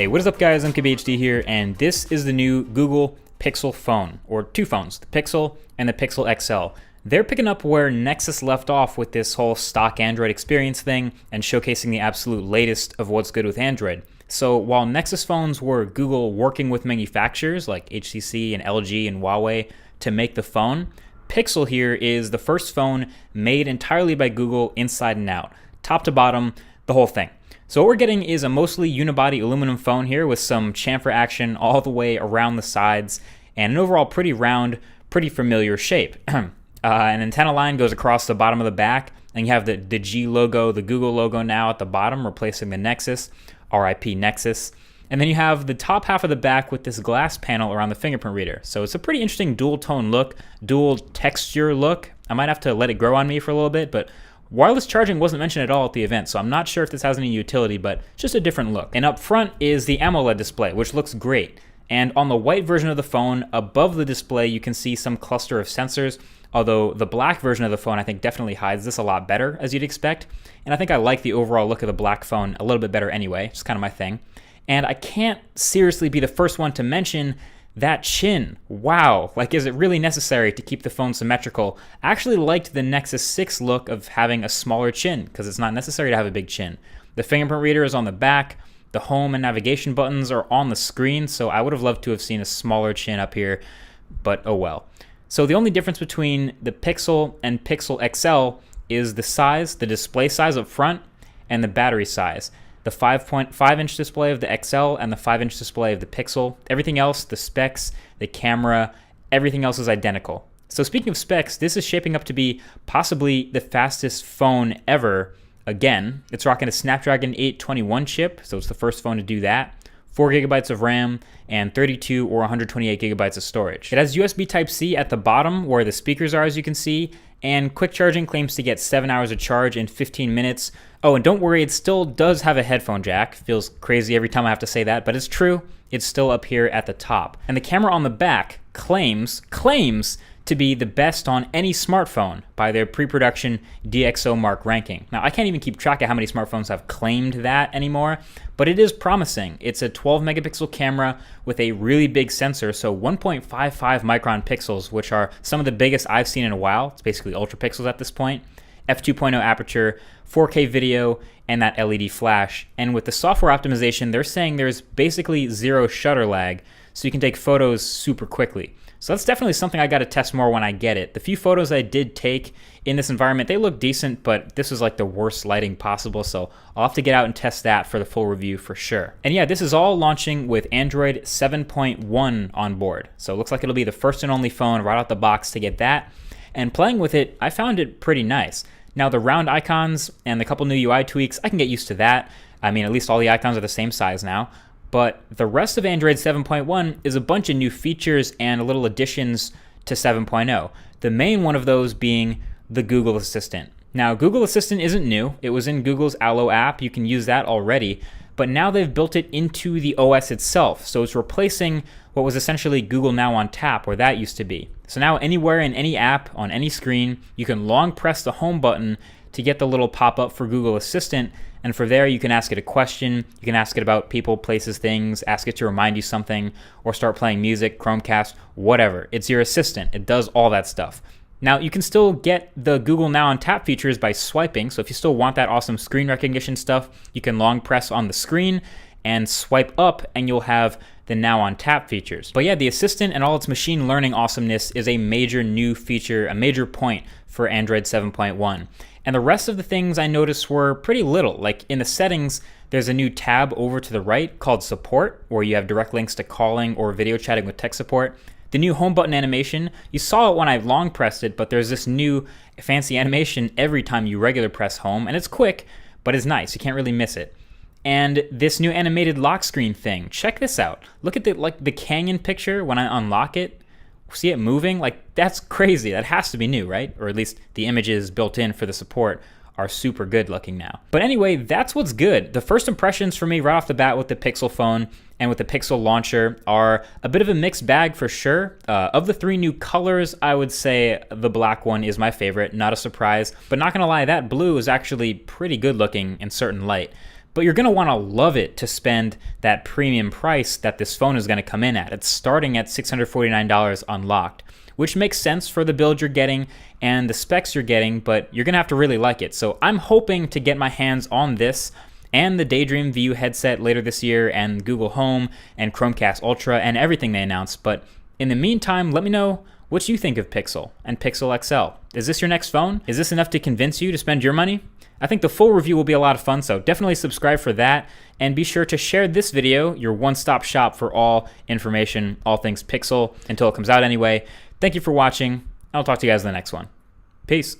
Hey, what is up guys, MKBHD here, and this is the new Google Pixel phone, or two phones, the Pixel and the Pixel XL. They're picking up where Nexus left off with this whole stock Android experience thing and showcasing the absolute latest of what's good with Android. So while Nexus phones were Google working with manufacturers like HTC and LG and Huawei to make the phone, Pixel here is the first phone made entirely by Google inside and out, top to bottom, the whole thing. So what we're getting is a mostly unibody aluminum phone here with some chamfer action all the way around the sides and an overall pretty round, pretty familiar shape. An antenna line goes across the bottom of the back, and you have the G logo, the Google logo now at the bottom, replacing the Nexus, RIP Nexus. And then you have the top half of the back with this glass panel around the fingerprint reader. So it's a pretty interesting dual tone look, dual texture look. I might have to let it grow on me for a little bit, but wireless charging wasn't mentioned at all at the event, so I'm not sure if this has any utility, but just a different look. And up front is the AMOLED display, which looks great. And on the white version of the phone, above the display, you can see some cluster of sensors, although the black version of the phone I think definitely hides this a lot better, as you'd expect. And I think I like the overall look of the black phone a little bit better anyway, it's kind of my thing. And I can't seriously be the first one to mention that chin. Wow, like is it really necessary to keep the phone symmetrical? I actually liked the Nexus 6 look of having a smaller chin because it's not necessary to have a big chin. The fingerprint reader is on the back, the home and navigation buttons are on the screen, so I would have loved to have seen a smaller chin up here, but oh well. So the only difference between the Pixel and Pixel XL is the size, the display size up front, and the battery size. The 5.5-inch display of the XL and the 5-inch display of the Pixel. Everything else, the specs, the camera, everything else is identical. So speaking of specs, this is shaping up to be possibly the fastest phone ever. Again, it's rocking a Snapdragon 821 chip, so it's the first phone to do that. 4 gigabytes of RAM and 32 or 128 gigabytes of storage. It has USB Type-C at the bottom where the speakers are, as you can see, and quick charging claims to get 7 hours of charge in 15 minutes. Oh, and don't worry, it still does have a headphone jack. Feels crazy every time I have to say that, but it's true. It's still up here at the top. And the camera on the back claims to be the best on any smartphone by their pre-production DxOMark ranking. Now, I can't even keep track of how many smartphones have claimed that anymore, but it is promising. It's a 12 megapixel camera with a really big sensor, so 1.55 micron pixels, which are some of the biggest I've seen in a while. It's basically ultra pixels at this point. f2.0 aperture, 4K video, and that LED flash. And with the software optimization, they're saying there's basically zero shutter lag, so you can take photos super quickly. So that's definitely something I got to test more when I get it. The few photos I did take in this environment, they look decent, but this was like the worst lighting possible, so I'll have to get out and test that for the full review for sure. And yeah, this is all launching with Android 7.1 on board. So it looks like it'll be the first and only phone right out the box to get that. And playing with it, I found it pretty nice. Now the round icons and the couple new UI tweaks, I can get used to that. I mean, at least all the icons are the same size now. But the rest of Android 7.1 is a bunch of new features and little additions to 7.0. The main one of those being the Google Assistant. Now, Google Assistant isn't new. It was in Google's Allo app. You can use that already. But now they've built it into the OS itself. So it's replacing what was essentially Google Now on tap, where that used to be. So now anywhere in any app, on any screen, you can long press the home button to get the little pop-up for Google Assistant. And for there, you can ask it a question, you can ask it about people, places, things, ask it to remind you something, or start playing music, Chromecast, whatever. It's your assistant. It does all that stuff. Now, you can still get the Google Now on tap features by swiping, so if you still want that awesome screen recognition stuff, you can long press on the screen and swipe up, and you'll have the Now on tap features. But yeah, the assistant and all its machine learning awesomeness is a major new feature, a major point for Android 7.1. And the rest of the things I noticed were pretty little. Like in the settings, there's a new tab over to the right called Support, where you have direct links to calling or video chatting with tech support. The new home button animation, you saw it when I long pressed it, but there's this new fancy animation every time you regular press home, and it's quick, but it's nice. You can't really miss it. And this new animated lock screen thing, check this out. Look at the canyon picture when I unlock it. See it moving? Like, that's crazy. That has to be new, right? Or at least the images built in for the support are super good looking now. But anyway, that's what's good. The first impressions for me right off the bat with the Pixel phone and with the Pixel launcher are a bit of a mixed bag for sure. Of the three new colors, I would say the black one is my favorite, not a surprise. But not gonna lie, that blue is actually pretty good looking in certain light. but you're going to want to love it to spend that premium price that this phone is going to come in at. It's starting at $649 unlocked, which makes sense for the build you're getting and the specs you're getting, but you're going to have to really like it. So I'm hoping to get my hands on this and the Daydream View headset later this year, and Google Home and Chromecast Ultra and everything they announced. But in the meantime, let me know what you think of Pixel and Pixel XL. Is this your next phone? Is this enough to convince you to spend your money? I think the full review will be a lot of fun, so definitely subscribe for that, and be sure to share this video, your one-stop shop for all information, all things Pixel, until it comes out anyway. Thank you for watching. I'll talk to you guys in the next one. Peace.